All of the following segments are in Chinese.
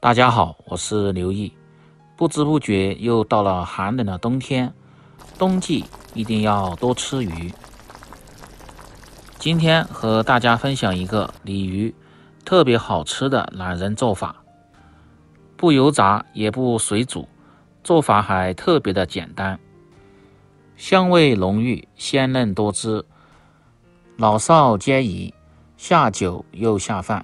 大家好，我是刘毅。不知不觉又到了寒冷的冬天，冬季一定要多吃鱼。今天和大家分享一个鲤鱼特别好吃的懒人做法，不油炸也不水煮，做法还特别的简单，香味浓郁，鲜嫩多汁，老少皆宜，下酒又下饭。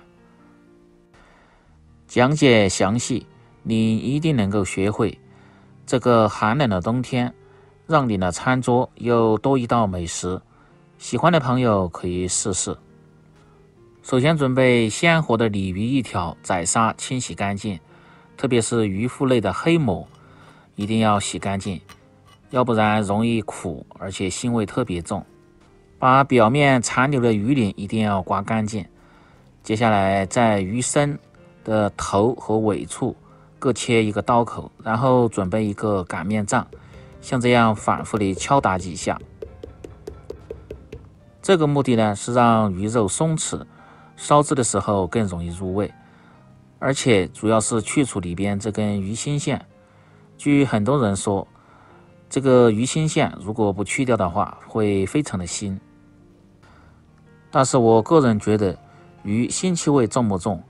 讲解详细，你一定能够学会。这个寒冷的冬天，让你的餐桌又多一道美食，喜欢的朋友可以试试。首先准备鲜活的鲤鱼一条，宰杀清洗干净，特别是鱼腹内的黑膜一定要洗干净，要不然容易苦，而且腥味特别重。把表面残留的鱼鳞一定要刮干净。接下来在鱼身的头和尾处各切一个刀口，然后准备一个擀面杖，像这样反复地敲打几下。这个目的呢是让鱼肉松弛，烧制的时候更容易入味，而且主要是去除里边这根鱼心线。据很多人说，这个鱼心线如果不去掉的话会非常的腥，但是我个人觉得鱼腥气味重不重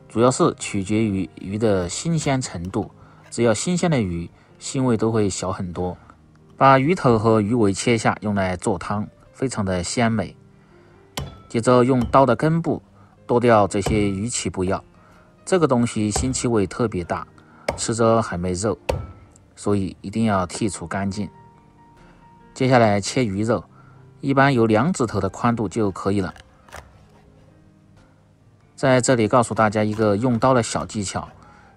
主要是取决于鱼的新鲜程度，只要新鲜的鱼，腥味都会小很多。把鱼头和鱼尾切下，用来做汤，非常的鲜美。接着用刀的根部剁掉这些鱼鳍不要，这个东西腥气味特别大，吃着很没肉，所以一定要剔除干净。接下来切鱼肉，一般有2指头的宽度就可以了。在这里告诉大家一个用刀的小技巧，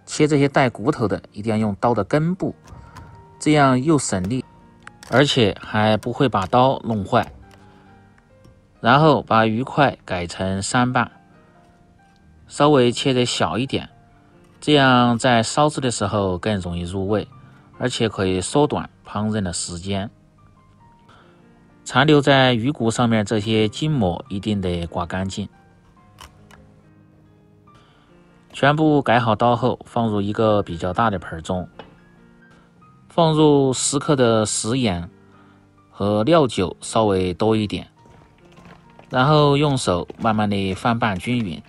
切这些带骨头的一定要用刀的根部，这样又省力，而且还不会把刀弄坏。然后把鱼块改成3瓣，稍微切得小一点，这样在烧制的时候更容易入味，而且可以缩短烹饪的时间。残留在鱼骨上面这些筋膜一定得刮干净。全部改好刀后，放入一个比较大的盆中，放入10克的食盐和料酒稍微多一点，然后用手慢慢地翻拌均匀，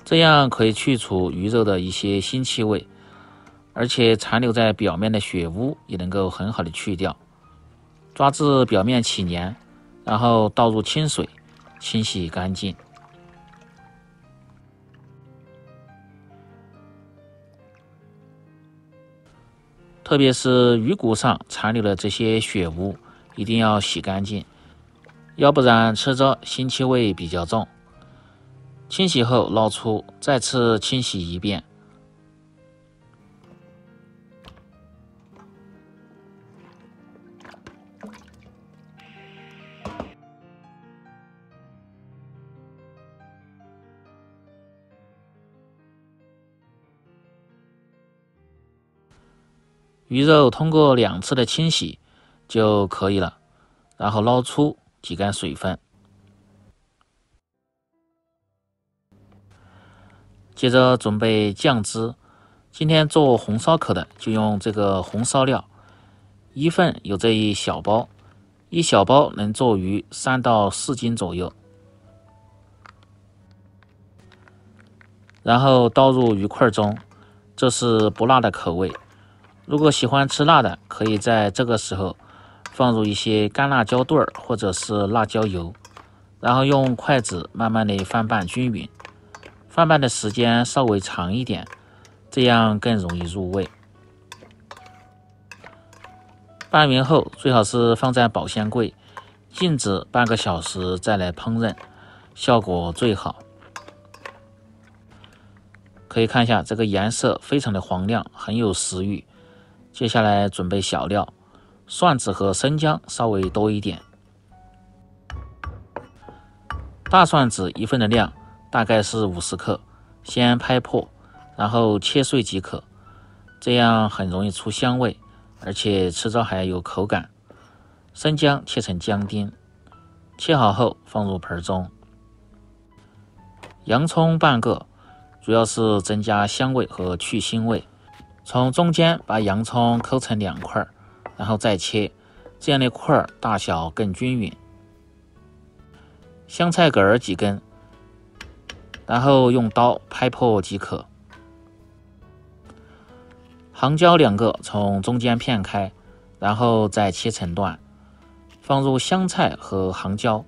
这样可以去除鱼肉的一些腥气味，而且残留在表面的血污也能够很好的去掉。抓至表面起黏，然后倒入清水清洗干净。特别是鱼骨上残留的这些血污一定要洗干净，要不然吃着腥气味比较重。清洗后捞出，再次清洗一遍。鱼肉通过2次的清洗就可以了，然后捞出，挤干水分。接着准备酱汁，今天做红烧口的就用这个红烧料，1份有这一小包，1小包能做鱼3到4斤左右。然后倒入鱼块中，这是不辣的口味。如果喜欢吃辣的，可以在这个时候放入一些干辣椒段或者是辣椒油，然后用筷子慢慢地翻拌均匀，翻拌的时间稍微长一点，这样更容易入味。拌匀后最好是放在保鲜柜，静置半个小时再来烹饪，效果最好。可以看一下这个颜色非常的黄亮，很有食欲。接下来准备小料，蒜子和生姜稍微多一点。大蒜子1份的量大概是50克，先拍破，然后切碎即可，这样很容易出香味，而且吃着还有口感。生姜切成姜丁，切好后放入盆中。洋葱半个，主要是增加香味和去腥味。从中间把洋葱抠成2块，然后再切，这样的块大小更均匀。香菜梗几根，然后用刀拍破即可。杭椒2个，从中间片开，然后再切成段，放入香菜和杭椒，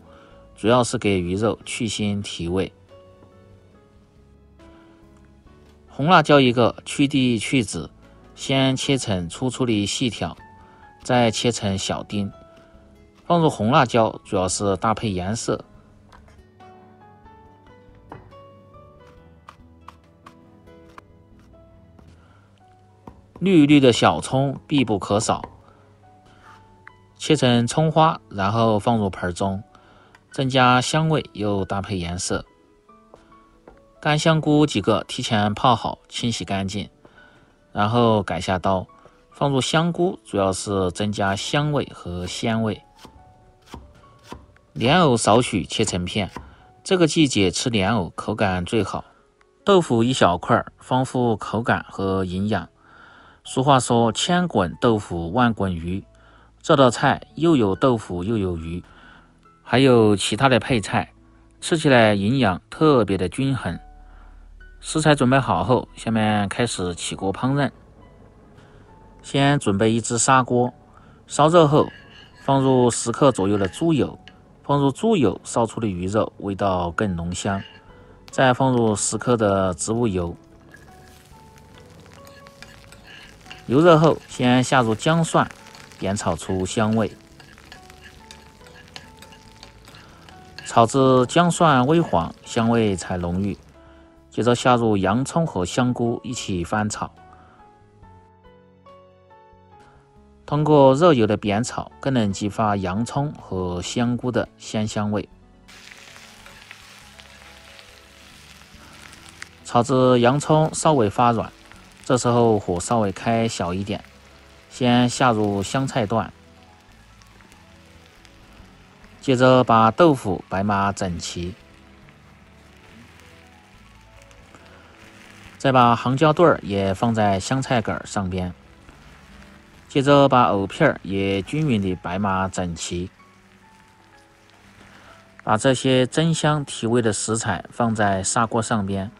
主要是给鱼肉去腥提味。红辣椒1个，去蒂去籽，先切成粗粗的细条，再切成小丁。放入红辣椒主要是搭配颜色。绿绿的小葱必不可少，切成葱花，然后放入盆中，增加香味又搭配颜色。干香菇几个，提前泡好，清洗干净，然后改下刀，放入香菇，主要是增加香味和鲜味。莲藕少许，切成片，这个季节吃莲藕口感最好。豆腐1小块，丰富口感和营养。俗话说千滚豆腐万滚鱼，这道菜又有豆腐又有鱼，还有其他的配菜，吃起来营养特别的均衡。食材准备好后，下面开始起锅烹饪。先准备一只砂锅，烧热后放入10克左右的猪油，放入猪油烧出的鱼肉味道更浓香，再放入10克的植物油。油热后，先下入姜蒜，煸炒出香味，炒至姜蒜微黄，香味才浓郁。接着下入洋葱和香菇一起翻炒。通过热油的煸炒，更能激发洋葱和香菇的鲜香味。炒至洋葱稍微发软，这时候火稍微开小一点，先下入香菜段，接着把豆腐白码整齐，再把杭椒段也放在香菜梗上边，接着把藕片也均匀的白码整齐，把这些增香提味的食材放在砂锅上边。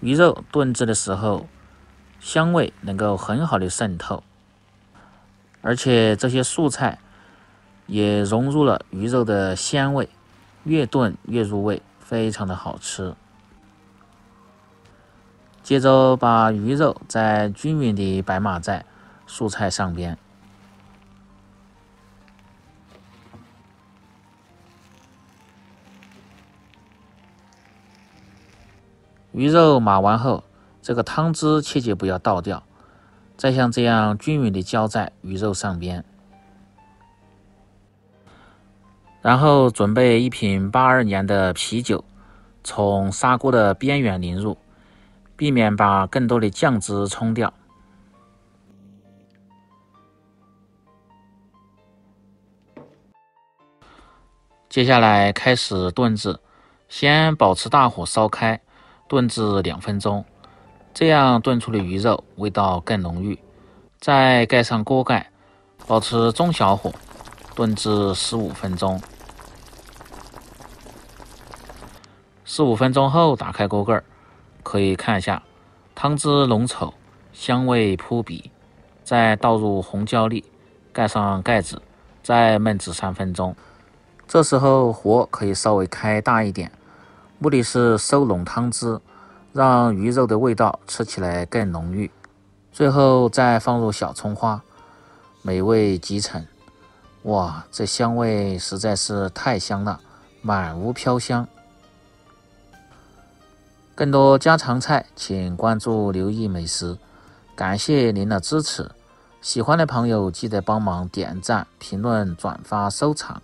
鱼肉炖制的时候，香味能够很好的渗透，而且这些素菜也融入了鱼肉的鲜味，越炖越入味，非常的好吃。接着把鱼肉再均匀的摆码在蔬菜上边。鱼肉码完后，这个汤汁切记不要倒掉，再像这样均匀的浇在鱼肉上边。然后准备一瓶82年的啤酒，从砂锅的边缘淋入，避免把更多的酱汁冲掉。接下来开始炖制，先保持大火烧开，炖至2分钟，这样炖出的鱼肉味道更浓郁。再盖上锅盖，保持中小火，炖至15分钟。15分钟后打开锅盖，可以看一下汤汁浓稠，香味扑鼻。再倒入红椒粒，盖上盖子，再焖至3分钟。这时候火可以稍微开大一点，目的是收拢汤汁，让鱼肉的味道吃起来更浓郁。最后再放入小葱花，美味极成。哇，这香味实在是太香了，满屋飘香。更多家常菜，请关注刘毅美食。感谢您的支持，喜欢的朋友记得帮忙点赞、评论、转发、收藏。